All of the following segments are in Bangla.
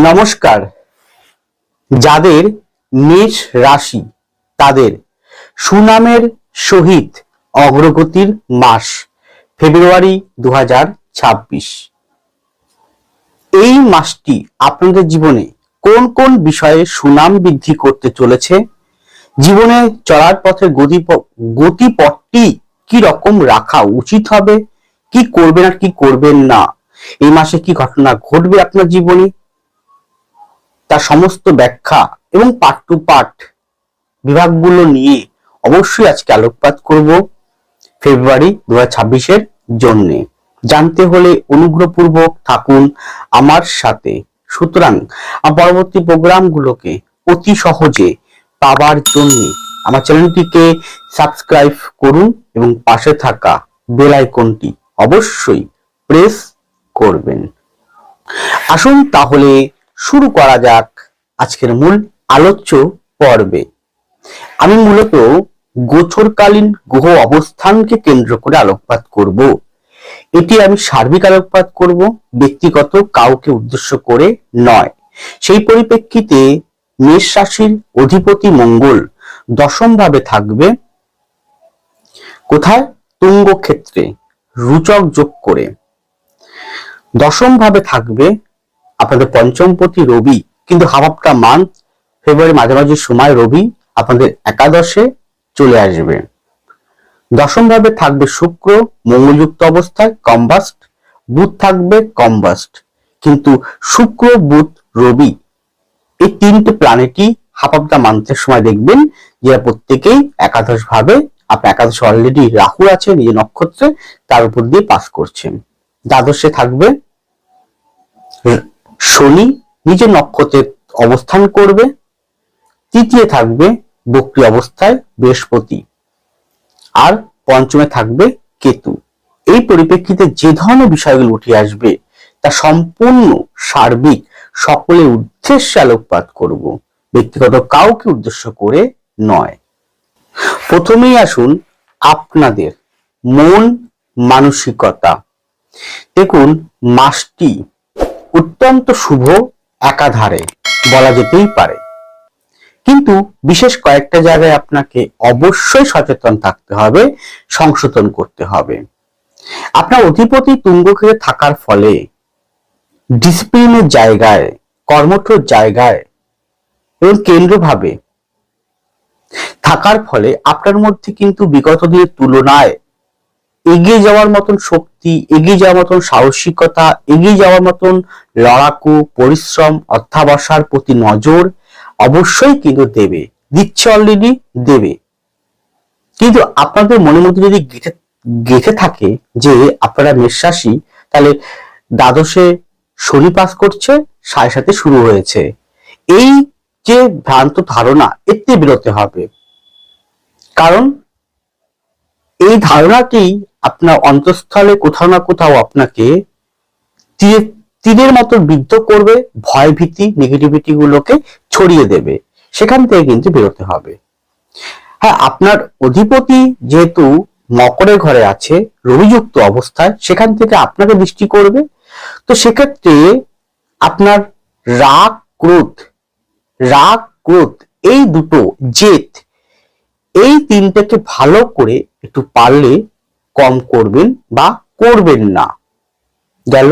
নমস্কার। যাদের মেষ রাশি তাদের সুনামের সহিত অগ্রগতির মাস ফেব্রুয়ারি 2026। এই মাসটি আপনাদের জীবনে কোন কোন বিষয়ে সুনাম বৃদ্ধি করতে চলেছে, জীবনে চলার পথে গতিপথটি কি রকম রাখা উচিত হবে, কি করবেন আর কি করবেন না, এই মাসে কি ঘটনা ঘটবে আপনার জীবনে, তার সমস্ত ব্যাখ্যা এবং পার্ট টু পার্ট বিভাগগুলো নিয়ে অবশ্যই আজকে আলোকপাত করব ফেব্রুয়ারি 2026-এর জন্য। জানতে হলে অনুগ্রহপূর্বক থাকুন আমার সাথে। সুতরাং পরবর্তী প্রোগ্রামগুলোকে অতি সহজে পাবার জন্য আমার চ্যানেলটিকে সাবস্ক্রাইব করুন এবং পাশে থাকা বেল আইকনটি অবশ্যই প্রেস করবেন। আসুন তাহলে শুরু করা যাক আজকের মূল আলোচ্য পর্বে। আমি মূলত গোচরকালীন গ্রহ অবস্থানকে কেন্দ্র করে আলোকপাত করব। এটি আমি সার্বিক আলোকপাত করব, ব্যক্তিগত কাউকে উদ্দেশ্য করে নয়। সেই পরিপ্রেক্ষিতে মেষ রাশির অধিপতি মঙ্গল দশম ভাবে থাকবে। কোথায়? তুঙ্গ ক্ষেত্রে রুচক যোগ করে দশম ভাবে থাকবে আপনাদের পঞ্চমপতি রবি, কিন্তু হাফ অফ দ্য মান্থ ফেব্রুয়ারি মাঝামাঝি সময় রবি আপনাদের একাদশে চলে আসবে। দশম ভাবে থাকবে শুক্র মঙ্গলযুক্ত অবস্থায় কম্বাস্ট, বুধ থাকবে কম্বাস্ট, কিন্তু শুক্র বুধ রবি এই তিনটে প্ল্যানেটই হাফ অফ দ্য মান্থের সময় দেখবেন যে প্রত্যেকেই একাদশ ভাবে, আপনার একাদশে অলরেডি রাহু আছে নিজের নক্ষত্রে, তার উপর দিয়ে পাস করছেন। দ্বাদশে থাকবে শনি নিজের নক্ষত্রে অবস্থান করবে। তৃতীয় থাকবে বক্রী অবস্থায় বৃহস্পতি, আর পঞ্চমে থাকবে কেতু। এই পরিপ্রেক্ষিতে যে ধরনের বিষয়গুলো উঠে আসবে তা সম্পূর্ণ সার্বিক সকলের উদ্দেশ্যে আলোকপাত করব, ব্যক্তিগত কাউকে উদ্দেশ্য করে নয়। প্রথমেই আসুন আপনাদের মন মানসিকতা। দেখুন, মাসটি অত্যন্ত শুভ একাধারে বলা যেতেই পারে, কিন্তু বিশেষ কয়েকটা জায়গায় আপনাকে অবশ্যই সচেতন থাকতে হবে, সংশোধন করতে হবে। আপনার অধিপতি তুঙ্গক্ষেত্রে থাকার ফলে ডিসিপ্লিনের জায়গায়, কর্মঠোর জায়গায় এবং কেন্দ্রভাবে থাকার ফলে আপনার মধ্যে কিন্তু বিগত দিনের তুলনায় এগিয়ে যাওয়ার মতন শক্তি, এগিয়ে যাওয়ার মতন সাহসিকতা, এগিয়ে যাওয়ার মতন লড়াকু, পরিশ্রম, অধ্যাবসার প্রতি নজর অবশ্যই কিন্তু দেবে, দিচ্ছে, অলরেডি দেবে। কিন্তু আপনাদের মনের মধ্যে যদি গেঁথে থাকে যে আপনারা মেষ রাশি, তাহলে দ্বাদশে শনি পাস করছে, 7:30 শুরু হয়েছে, এই যে ভ্রান্ত ধারণা, এতে বেরোতে হবে। কারণ এই ধারণাটি আপনার অন্তঃস্থলে কোথাও না কোথাও আপনাকে তীরের মতো বিদ্ধ করবে, ভয় ভীতি নেগেটিভিটি গুলোকে ছড়িয়ে দেবে। সেখান থেকে কিন্তু বেরোতে হবে। হ্যাঁ, আপনার অধিপতি যেহেতু মকরের ঘরে আছে রবিযুক্ত অবস্থায়, সেখান থেকে আপনাকে দৃষ্টি করবে। তো সেক্ষেত্রে আপনার রাগ ক্রোধ এই দুটো, জেদ, এই তিনটাকে ভালো করে একটু পারলে কম করবেন বা করবেন না। গেল।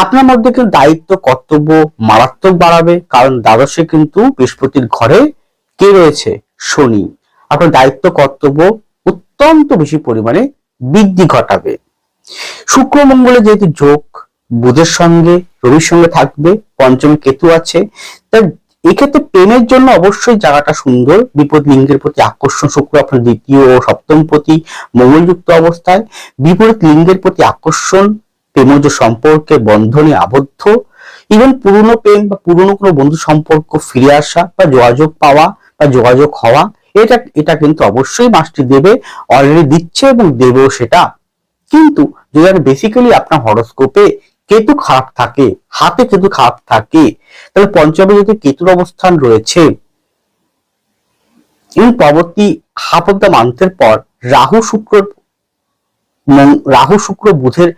আপনার মধ্যে কিন্তু দায়িত্ব কর্তব্য মারাত্মক বাড়াবে, কারণ দ্বাদশে কিন্তু বৃহস্পতির ঘরে কে রয়েছে? শনি। আপনার দায়িত্ব কর্তব্য অত্যন্ত বেশি পরিমাণে বৃদ্ধি ঘটাবে। শুক্র মঙ্গলে যেহেতু যোগ বুধের সঙ্গে রবির সঙ্গে থাকবে, পঞ্চমে কেতু আছে, তাই এক্ষেত্রে প্রেমের জন্য অবশ্যই জায়গাটা সুন্দর। বিপরীত লিঙ্গের প্রতি আকর্ষণ, শুক্র আপনার দ্বিতীয় ও সপ্তম প্রতি মঙ্গলযুক্ত অবস্থায়, বিপরীত লিঙ্গের প্রতি আকর্ষণ, প্রেমজ সম্পর্কে বন্ধনে আবদ্ধ, ইভেন পুরনো প্রেম বা পুরনো কোনো বন্ধু সম্পর্ক ফিরে আসা বা যোগাযোগ পাওয়া বা যোগাযোগ হওয়া, এটা কিন্তু অবশ্যই মাসটি দেবে, অলরেডি দিচ্ছে এবং দেবেও সেটা। কিন্তু যদি বেসিক্যালি আপনার হরোস্কোপে কেতু খারাপ থাকে, হাতে কেতু খারাপ থাকে, তাহলে পঞ্চমে যদি কেতুর অবস্থান রয়েছে এবং পরবর্তী হাফ অফ দ্য মান্থের পর রাহু শুক্র বুধের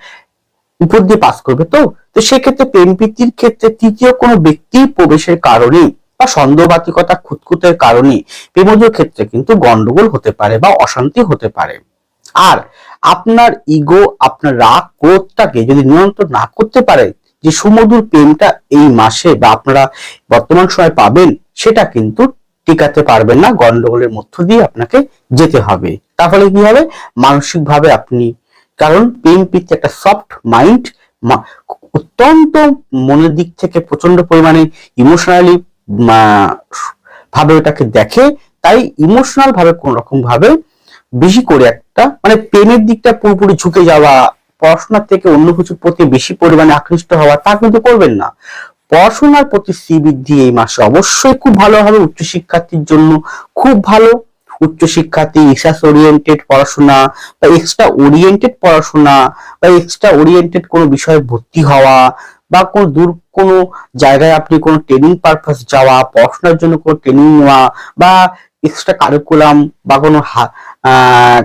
উপর দিয়ে পাস করবে। তো তো সেক্ষেত্রে প্রেম প্রীতির ক্ষেত্রে তৃতীয় কোনো ব্যক্তির প্রবেশের কারণে বা সন্দেহবাতিকতা খুঁতখুঁতের কারণে প্রেমজ ক্ষেত্রে কিন্তু গন্ডগোল হতে পারে বা অশান্তি হতে পারে। আর আপনার ইগো, আপনার রাগ ক্রোধটাকে যদি নিয়ন্ত্রণ না করতে পারে, যে সুমধুর প্রেমটা এই মাসে বা আপনারা বর্তমান সময় পাবেন, সেটা কিন্তু টিকাতে পারবেন না, গন্ডগোলের মধ্য দিয়ে আপনাকে যেতে হবে। তাহলে কি হবে, মানসিক ভাবে আপনি, কারণ প্রেম প্রীতি একটা সফট মাইন্ড, অত্যন্ত মনের দিক থেকে প্রচন্ড পরিমাণে ইমোশনালি ভাবে ওটাকে দেখে, তাই ইমোশনাল ভাবে কোন রকম ভাবে বেশি করে একটা মানে প্রেমের দিকটা পুরোপুরি ঝুঁকে যাওয়া, পড়াশোনার থেকে অন্য কিছুর প্রতি বেশি পরিমাণে আকৃষ্ট হওয়া, তা কিন্তু করবেন না। পড়াশোনার প্রতি শ্রীবৃদ্ধি এই মাসে অবশ্যই খুব ভালো হবে, উচ্চশিক্ষার্থীর জন্য খুব ভালো। উচ্চশিক্ষার্থী রিসার্চ ওরিয়েন্টেড পড়াশোনা বা এক্সট্রা ওরিয়েন্টেড পড়াশোনা বা এক্সট্রা ওরিয়েন্টেড কোনো বিষয়ে ভর্তি হওয়া বা কোনো দূর কোনো জায়গায় আপনি কোনো ট্রেনিং পারপাস যাওয়া, পড়াশোনার জন্য কোনো ট্রেনিং নেওয়া বা এক্সট্রা কারিকুলাম বা কোনো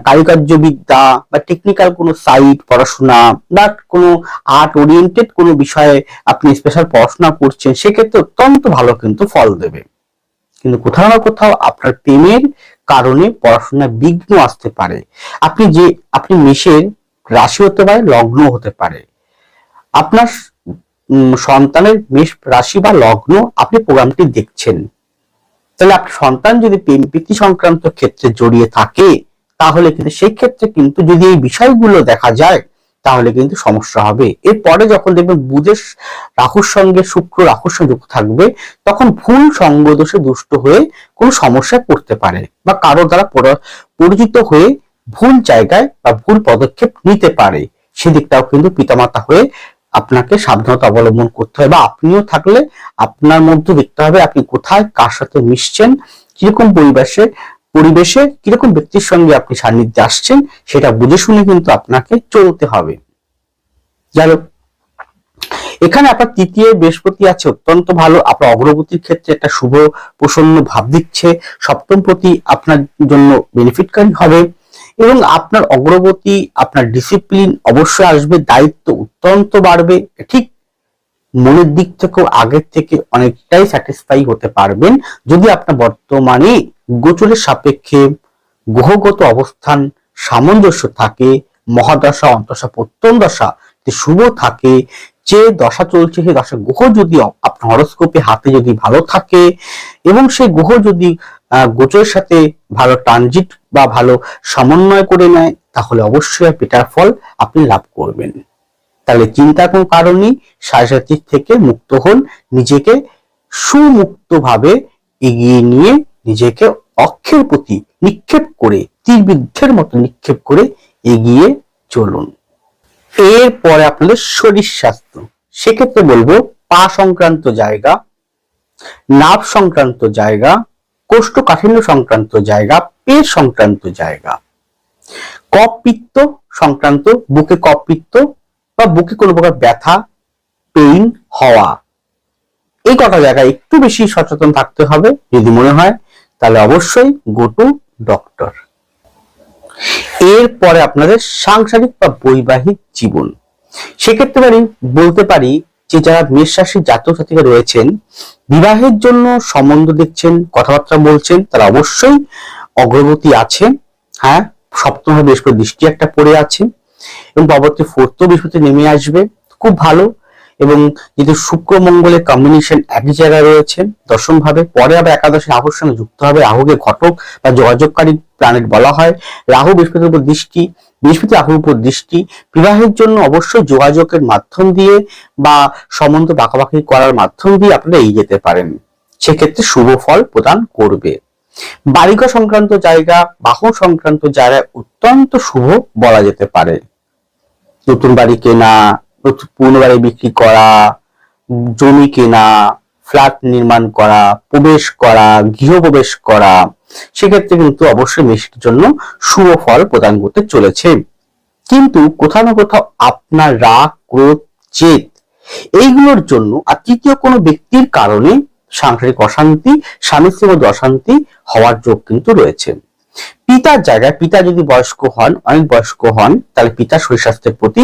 কারুকার্য বিদ্যা বা টেকনিক্যাল কোনো সাইট পড়াশোনা বা কোনো আর্ট ওরিয়েন্টেড কোনো বিষয়ে আপনি স্পেশাল পড়াশোনা করছেন, সেক্ষেত্রে অত্যন্ত ভালো কিন্তু ফল দেবে। কিন্তু কোথাও না কোথাও আপনার প্রেমের কারণে পড়াশোনা বিঘ্ন আসতে পারে। আপনি মেষের রাশি হতে পারে, লগ্ন হতে পারে, আপনার সন্তানের মেষ রাশি বা লগ্ন আপনি প্রোগ্রামটি দেখছেন, তাহলে আপনার সন্তান যদি প্রেম প্রীতি সংক্রান্ত ক্ষেত্রে জড়িয়ে থাকে, তাহলে কিন্তু সেই ক্ষেত্রে কিন্তু যদি এই বিষয়গুলো দেখা যায়, তাহলে কিন্তু সমস্যা হবে। এরপরে যখন দেখবেন বুধের রাহুর সঙ্গে শুক্র রাহুর সঙ্গে যুক্ত থাকবে, তখন ভুল সঙ্গ দোষে দুষ্ট হয়ে কোনো সমস্যায় পড়তে পারে বা কারো দ্বারা পরিচিত হয়ে ভুল জায়গায় বা ভুল পদক্ষেপ নিতে পারে। সেদিকটাও কিন্তু পিতামাতা হয়ে আপনাকে সাবধানতা অবলম্বন করতে হবে, বা আপনিও থাকলে আপনার মধ্যে দেখতে হবে আপনি কোথায় কার সাথে মিশছেন, কিরকম পরিবেশে কিরকম ব্যক্তির সঙ্গে আপনি সান্নিধ্যে আসছেন, সেটা বুঝে শুনে কিন্তু আপনাকে চলতে হবে। যাই হোক, এখানে আপনার তৃতীয় বৃহস্পতি আছে, অত্যন্ত ভালো, আপনার অগ্রগতির ক্ষেত্রে একটা শুভ প্রসন্ন ভাব দিচ্ছে। সপ্তম প্রতি আপনার জন্য বেনিফিটকারী হবে এবং আপনার অগ্রগতি, আপনার ডিসিপ্লিন অবশ্যই আসবে, দায়িত্ব অত্যন্ত বাড়বে, ঠিক মনের দিক থেকেও আগের থেকে অনেকটাই স্যাটিসফাই হতে পারবেন যদি আপনার বর্তমানে গোচরের সাপেক্ষে গ্রহগত অবস্থান সামঞ্জস্য থাকে, মহাদশা অন্তর্দশা প্রত্যম দশা শুভ থাকে, যে দশা চলছে সেই দশা গ্রহ যদি আপনার হরোস্কোপে হাতে যদি ভালো থাকে এবং সেই গ্রহ যদি গোচরের সাথে ভালো ট্রানজিট বা ভালো সমন্বয় করে নেয়, তাহলে অবশ্যই বেটার ফল আপনি লাভ করবেন। তাহলে চিন্তার কোনো কারণ নেই, সাংসারিক থেকে মুক্ত হন, নিজেকে সুমুক্ত ভাবে এগিয়ে নিয়ে নিজেকে অক্ষের প্রতি নিক্ষেপ করে, তীরবিদ্ধের মতো নিক্ষেপ করে এগিয়ে চলুন। এরপরে আপনাদের শরীর স্বাস্থ্য, সেক্ষেত্রে বলবো পা সংক্রান্ত জায়গা, নাভ সংক্রান্ত জায়গা, কোষ্ঠকাঠিন্য সংক্রান্ত জায়গা, পেট সংক্রান্ত জায়গা, কফ পিত্ত সংক্রান্ত, বুকে কফ পিত্ত বা বুকে কোনো প্রকার ব্যথা পেইন হওয়া, এই কটা জায়গায় একটু বেশি সচেতন থাকতে হবে। যদি মনে হয় তাহলে অবশ্যই গো টু ডক্টর। এরপরে আপনাদের সাংসারিক বা বৈবাহিক জীবন, সেক্ষেত্রে বলতে পারি যে যারা মেষ রাশির জাতক জাতিকা রয়েছেন, বিবাহের জন্য সম্বন্ধ দেখছেন, কথাবার্তা বলছেন, তারা অবশ্যই অগ্রগতি আছে। হ্যাঁ, সপ্তম বৃহস্পতি দৃষ্টি একটা পড়ে আছে এবং পরবর্তী ফোর্থ বৃহস্পতি নেমে আসবে, খুব ভালো। এবং যেহেতু শুক্র মঙ্গলের কম্বিনেশন একই জায়গায় রয়েছে দশম ভাবে, পরে আবার একাদশী রাহুর সঙ্গে যুক্ত হবে। রাহুকে ঘটক বা যোগাযোগকারী প্ল্যানেট বলা হয়। রাহু বৃহস্পতির উপর দৃষ্টি, বৃহস্পতি রাহুর উপর দৃষ্টি, বিবাহের জন্য অবশ্যই যোগাযোগের মাধ্যম দিয়ে বা সম্বন্ধ বাঁকাবাকি করার মাধ্যম দিয়ে আপনারা এগিয়ে যেতে পারেন, সেক্ষেত্রে শুভ ফল প্রদান করবে। বাড়িঘর সংক্রান্ত জায়গা, বাহন সংক্রান্ত জায়গায় অত্যন্ত শুভ বলা যেতে পারে। নতুন বাড়ি কেনা, পুরনো বাড়ি বিক্রি করা, জমি কেনা, ফ্ল্যাট নির্মাণ করা, প্রবেশ করা, গৃহপ্রবেশ করা, সেক্ষেত্রে কিন্তু অবশ্যই মেষের জন্য শুভ ফল প্রদান করতে চলেছে। কিন্তু কোথাও না কোথাও আপনার রাগ ক্রোধ জেদ এইগুলোর জন্য আর তৃতীয় কোনো ব্যক্তির কারণে সাংসারিক অশান্তি, স্বামী স্ত্রীর মধ্যে অশান্তি হওয়ার যোগ কিন্তু রয়েছে। পিতার জায়গায় পিতা যদি বয়স্ক হন, অনেক বয়স্ক হন, তাহলে পিতার শরীর স্বাস্থ্যের প্রতি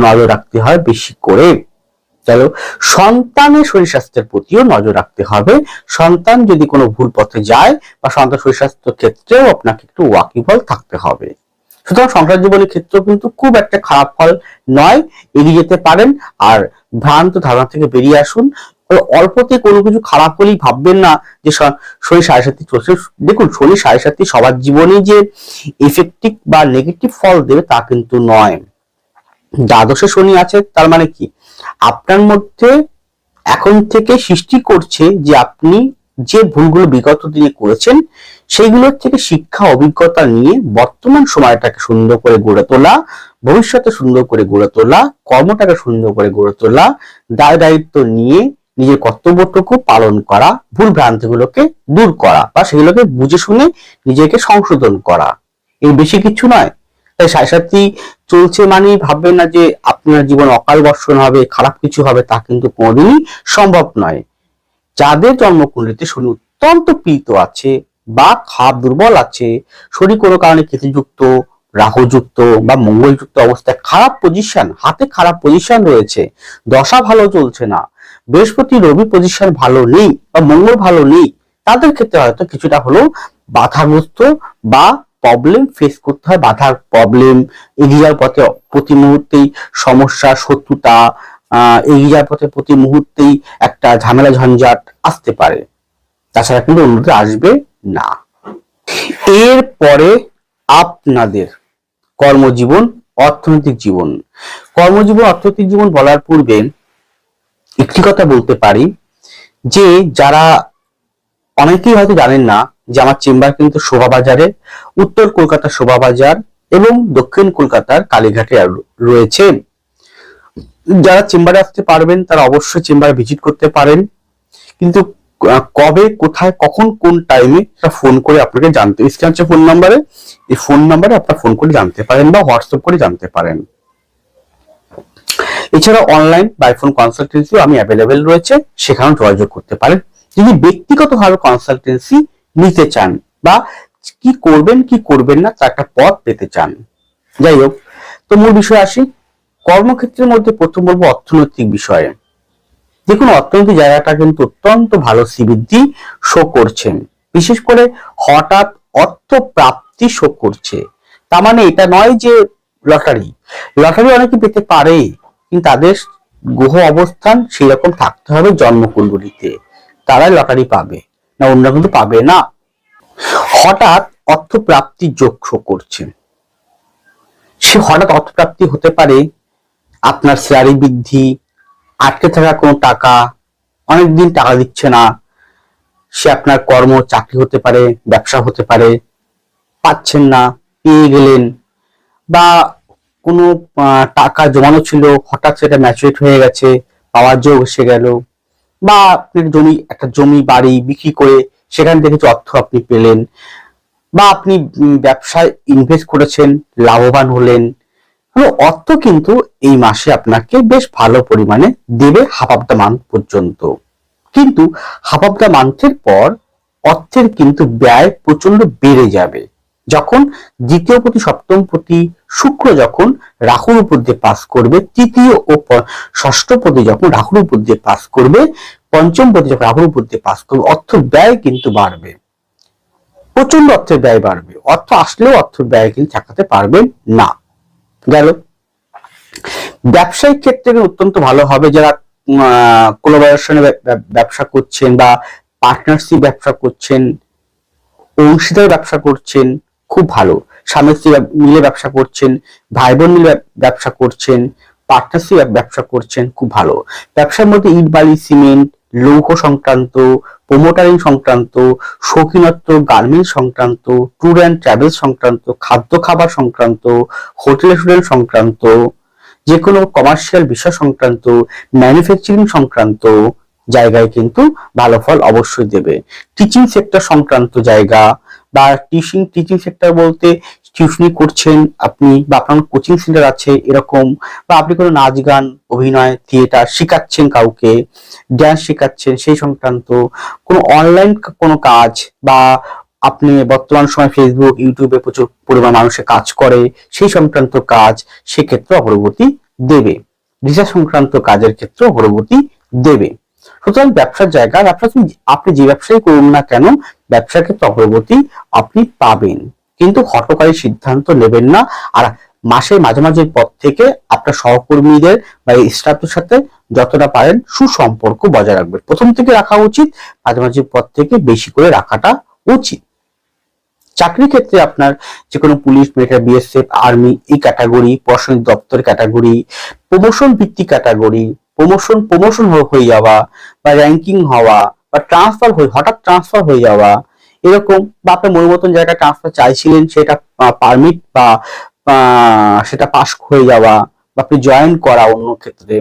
নজর রাখতে হয় বেশি করে। চলো, সন্তানের শরীর স্বাস্থ্যের প্রতিও নজর রাখতে হবে। সন্তান যদি কোনো ভুল পথে যায় বা সন্তান শরীর স্বাস্থ্যের ক্ষেত্রেও আপনাকে একটু ওয়াকিবল থাকতে হবে। সুতরাং সংসার জীবনের ক্ষেত্রেও কিন্তু খুব একটা খারাপ ফল নয়, এগিয়ে যেতে পারেন। আর ভ্রান্ত ধারণা থেকে বেরিয়ে আসুন। অল্পতে কোনো কিছু খারাপ হলেই ভাববেন না যে শনি সাড়ে সাথী চলছে। দেখুন, শনি সাড়ে সাথী সবার জীবনে যে ইফেক্টিভ বা নেগেটিভ ফল দেবে তা কিন্তু নয়। দ্বাদশে শনি আছে, তার মানে কি আপনার মধ্যে এখন থেকে সৃষ্টি করছে যে আপনি যে ভুলগুলো বিগত দিনে করেছেন সেইগুলোর থেকে শিক্ষা অভিজ্ঞতা নিয়ে বর্তমান সময়টাকে সুন্দর করে গড়ে তোলা, ভবিষ্যতে সুন্দর করে গড়ে তোলা, কর্মটাকে সুন্দর করে গড়ে তোলা, দায় দায়িত্ব নিয়ে নিজের কর্তব্যটুকু পালন করা, ভুল ভ্রান্তিগুলোকে দূর করা বা সেগুলোকে বুঝে শুনে নিজেকে সংশোধন করা, এর বেশি কিছু নয়। তাই সাড়ে সাথী চলছে মানেই ভাববেন না যে আপনার জীবন অকাল বর্ষণ হবে, খারাপ কিছু হবে, তা কিন্তু কোনোদিনই সম্ভব নয়। যাদের জন্মকুণ্ডলিতে শনি অত্যন্ত পীড়িত আছে বা খারাপ দুর্বল আছে, শনি কোনো কারণে কেতুযুক্ত, রাহুযুক্ত বা মঙ্গলযুক্ত অবস্থায় খারাপ পজিশন, হাতে খারাপ পজিশন রয়েছে, দশা ভালো চলছে না, বৃহস্পতি রবি পজিশন ভালো নেই বা মঙ্গল ভালো নেই, তাদের ক্ষেত্রে হয়তো কিছুটা হলেও বাধাগ্রস্ত বা প্রবলেম ফেস করতে হয়। বাধার প্রবলেম, এগিয়ে যাওয়ার পথে প্রতি মুহূর্তেই সমস্যা, শত্রুতা, এগিয়ে যাওয়ার পথে প্রতি মুহূর্তেই একটা ঝামেলা ঝঞ্ঝাট আসতে পারে। তাছাড়া কিন্তু উন্নতি আসবে না। এরপরে আপনাদের কর্মজীবন, অর্থনৈতিক জীবন। কর্মজীবন, অর্থনৈতিক জীবন বলার পূর্বে একটি কথা বলতে পারি যে যারা অনেকেই হয়তো জানেন না যে আমার চেম্বার কিন্তু শোভাবাজারে, উত্তর কলকাতার শোভাবাজার এবং দক্ষিণ কলকাতার কালীঘাটে রয়েছে। যারা চেম্বারে আসতে পারবেন তারা অবশ্যই চেম্বারে ভিজিট করতে পারেন, কিন্তু কবে, কোথায়, কখন, কোন টাইমে ফোন করে আপনাকে জানতে, স্ক্রিনে আছে ফোন নাম্বারে, এই ফোন নাম্বারে আপনারা ফোন করে জানতে পারেন বা হোয়াটসঅ্যাপ করে জানতে পারেন। এছাড়া অনলাইন বাই ফোন কনসালটেন্সি আমি অ্যাভেলেবেল রয়েছে, সেখানেও যোগাযোগ করতে পারেন যদি ব্যক্তিগতভাবে কনসালটেন্সি নিতে চান বা কি করবেন কি করবেন না তার একটা পথ পেতে চান। যাই হোক, তো মূল বিষয় আসি। কর্মক্ষেত্রের মধ্যে প্রথম বলবো অর্থনৈতিক বিষয়ে। দেখুন, অর্থনৈতিক জায়গাটা কিন্তু অত্যন্ত ভালো শ্রীবৃদ্ধি শো করছেন, বিশেষ করে হঠাৎ অর্থ প্রাপ্তি শো করছে। তার মানে এটা নয় যে লটারি, লটারি অনেকে পেতে পারে, কিন্তু তাদের গ্রহ অবস্থান সেরকম থাকতে হবে জন্মকুণ্ডলিতে, তারাই লটারি পাবে, না অন্য কিন্তু পাবে না। হঠাৎ অর্থ প্রাপ্তির যোগ শো করছে। সে হঠাৎ অর্থ প্রাপ্তি হতে পারে আপনার স্যালারি বৃদ্ধি, আটকে থাকা কোনো টাকা, অনেকদিন টাকা দিচ্ছে না, সে আপনার কর্ম, চাকরি হতে পারে, ব্যবসা হতে পারে, পাচ্ছেন না, পেয়ে গেলেন, বা কোনো টাকা জমানো ছিল হঠাৎ সেটা ম্যাচুরেট হয়ে গেছে, পাওয়ার যোগ এসে গেল, বা আপনার একটা জমি বাড়ি বিক্রি করে সেখান থেকে কিছু অর্থ আপনি পেলেন, বা আপনি ব্যবসায় ইনভেস্ট করেছেন, লাভবান হলেন। অর্থ কিন্তু এই মাসে আপনাকে বেশ ভালো পরিমাণে দেবে হাফ অফ দ্য মান্থ পর্যন্ত। কিন্তু হাফ অফ দ্য মান্থের পর অর্থের কিন্তু ব্যয় প্রচন্ড বেড়ে যাবে, যখন দ্বিতীয় পতি সপ্তম পতি শুক্র যখন রাহুর উপর দিয়ে পাস করবে, তৃতীয় ও ষষ্ঠ পতি যখন রাহুর উপর দিয়ে পাস করবে, পঞ্চম পতি যখন রাহুর উপর দিয়ে পাস করবে, অর্থ ব্যয় কিন্তু বাড়বে, প্রচন্ড অর্থের ব্যয় বাড়বে। অর্থ আসলেও অর্থ ব্যয় কিন্তু ঠেকাতে পারবেন না। গেল। ব্যবসায়িক ক্ষেত্রে অত্যন্ত ভালো হবে, যারা কোলাবোরেশনে ব্যবসা করছেন বা পার্টনারশিপ ব্যবসা করছেন, অংশীদার ব্যবসা করছেন, খুব ভালো। স্বামী স্ত্রী মিলে ব্যবসা করছেন, ভাই বোন মিলে ব্যবসা করছেন, পার্টনারশিপ ব্যবসা করছেন, খুব ভালো। ব্যবসার মধ্যে ইট বালি সিমেন্ট, লৌহ সংক্রান্ত, প্রোমোটারিং সংক্রান্ত, শৌখিনত্ব, গার্মেন্ট সংক্রান্ত, ট্যুর অ্যান্ড ট্রাভেল সংক্রান্ত, খাদ্য খাবার সংক্রান্ত, হোটেল রেস্টুরেন্ট সংক্রান্ত, যে কোনো কমার্শিয়াল বিষয় সংক্রান্ত, ম্যানুফ্যাকচারিং সংক্রান্ত জায়গায় কিন্তু ভালো ফল অবশ্যই দেবে। টিচিং সেক্টর সংক্রান্ত জায়গা বা টিচিং সেক্টর বলতে টিউশনি করছেন আপনি, বা আপনার কোচিং সেন্টার আছে এরকম, বা আপনি কোনো নাচ গান অভিনয় থিয়েটার শেখাচ্ছেন, কাউকে ড্যান্স শেখাচ্ছেন, সেই সংক্রান্ত কোনো অনলাইন কোনো কাজ বা আপনি বর্তমান সময় ফেসবুক ইউটিউবে প্রচুর পরিমাণ মানুষের কাজ করে, সেই সংক্রান্ত কাজ সেক্ষেত্রে অগ্রগতি দেবে। ভিসা সংক্রান্ত কাজের ক্ষেত্রে অগ্রগতি দেবে। সুতরাং ব্যবসার জায়গা, আপনি যে ব্যবসায় করুন না কেন, ব্যবসার ক্ষেত্রে অগ্রগতি আপনি পাবেন, কিন্তু হঠকারী সিদ্ধান্ত নেবেন না। আর মাসের মাঝামাঝির পর থেকে আপনার সহকর্মীদের বা স্টাফের সাথে যতটা পারেন সুসম্পর্ক বজায় রাখবেন। প্রথম থেকে রাখা উচিত, মাঝামাঝির পর থেকে বেশি করে রাখাটা উচিত। চাকরি ক্ষেত্রে আপনার যে কোনো পুলিশ, মিলিটারি, বিএসএফ, আর্মি এই ক্যাটাগরি, প্রশাসনিক দপ্তর ক্যাটাগরি, প্রমোশন ভিত্তিক ক্যাটাগরি, প্রমোশন হয়ে যাওয়া বা র্যাঙ্কিং হওয়া বা হঠাৎ ট্রান্সফার হয়ে যাওয়া, এরকম, বা আপনার মনের মতন জায়গায় ট্রান্সফার চাইছিলেন, সেটা পারমিট বা সেটা পাস হয়ে যাওয়া, বা আপনি জয়েন করা অন্য ক্ষেত্রে,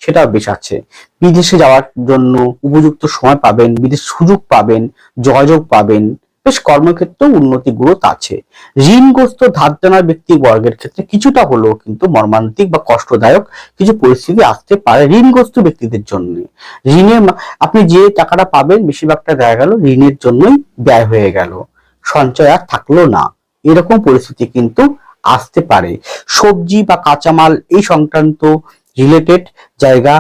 সেটাও বেশ আছে। বিদেশে যাওয়ার জন্য উপযুক্ত সময় পাবেন, বিদেশ সুযোগ পাবেন, যোগাযোগ পাবেন, বেশ কর্মক্ষেত্রেও উন্নতি গ্রোথ আছে। ঋণগ্রস্ত ধার দেনার ব্যক্তি বর্গের ক্ষেত্রে কিছুটা হলেও কিন্তু মর্মান্তিক বা কষ্টদায়ক কিছু পরিস্থিতি আসতে পারে ঋণগ্রস্ত ব্যক্তিদের জন্য। আপনি যে টাকাটা পাবেন বেশিরভাগটা দেখা গেল ঋণের জন্যই ব্যয় হয়ে গেল, সঞ্চয় আর থাকলো না, এরকম পরিস্থিতি কিন্তু আসতে পারে। সবজি বা কাঁচামাল এই সংক্রান্ত রিলেটেড জায়গা,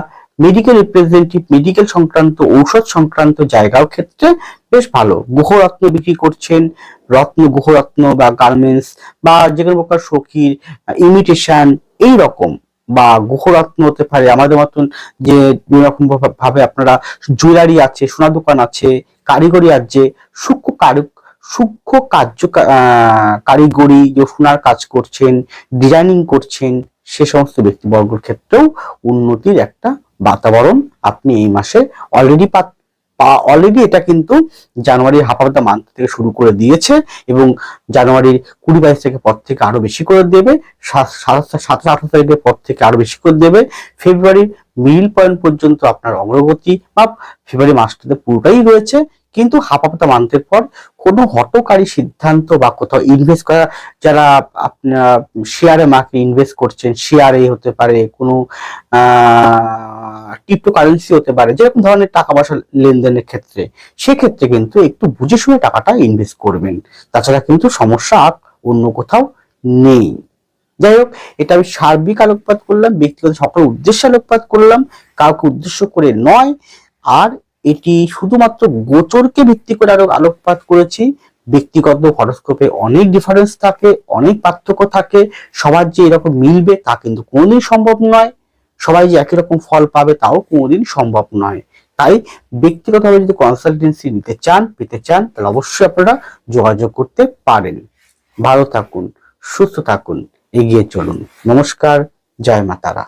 মেডিকেল রিপ্রেজেন্টেটিভ, মেডিকেল সংক্রান্ত ঔষধ সংক্রান্ত জায়গার ক্ষেত্রে বেশ ভালো। গ্রহরত্ন বিক্রি করছেন, গ্রহরত্ন বা গার্মেন্টস বা যে কোনো প্রকার সখীর ইমিটেশন এই রকম, বা গ্রহরত্ন হতে পারে আমাদের মতন যে বিভিন্ন রকম ভাবে আপনারা জুয়েলারি আছে, সোনা দোকান আছে, কারিগরি আছে, সূক্ষ্ম কারিগরি, যে সোনার কাজ করছেন, ডিজাইনিং করছেন, সে সমস্ত ব্যক্তিবর্গের ক্ষেত্রেও উন্নতির একটা বাতাবরণ আপনি এই মাসে অলরেডি এটা কিন্তু জানুয়ারির হাফ অফ দ্য মান্থ থেকে শুরু করে দিয়েছে, এবং জানুয়ারির 20-22 তারিখের পর থেকে আরো বেশি করে দেবে, 17-18 তারিখের পর থেকে আরো বেশি করে দেবে। ফেব্রুয়ারির মিডল পয়েন্ট পর্যন্ত আপনার অগ্রগতি, বা ফেব্রুয়ারি মাসটাতে পুরোটাই রয়েছে, কিন্তু হাফ অফ দ্য মান্থের পর কোনো হঠকারী সিদ্ধান্ত বা কোথাও ইনভেস্ট করা, যারা আপনার শেয়ারে মার্কেটে ইনভেস্ট করছেন, শেয়ারে হতে পারে, কোনো ক্রিপ্টোকারেন্সি হতে পারে, যেরকম ধরনের টাকা পয়সা লেনদেনের ক্ষেত্রে, সেক্ষেত্রে কিন্তু একটু বুঝে শুনে টাকাটা ইনভেস্ট করবেন, তাছাড়া কিন্তু সমস্যা আর অন্য কোথাও নেই। যাই হোক, এটা আমি সার্বিক আলোকপাত করলাম, ব্যক্তিগত সকল উদ্দেশ্যে আলোকপাত করলাম, কাউকে উদ্দেশ্য করে নয়। আর এটি শুধুমাত্র গোচরকে ভিত্তি করে আলোকপাত করেছি। ব্যক্তিগত হরোস্কোপে অনেক ডিফারেন্স থাকে, অনেক পার্থক্য থাকে, সবার যে এরকম মিলবে তা কিন্তু কোনোদিন সম্ভব নয়, সবাই যে একই রকম ফল পাবে তাও কোনোদিন সম্ভব নয়। তাই ব্যক্তিগতভাবে যদি কনসালটেন্সি পেতে চান, তাহলে অবশ্যই আপনারা যোগাযোগ করতে পারেন। ভালো থাকুন, সুস্থ থাকুন, এগিয়ে চলুন। নমস্কার, জয় মা তারা।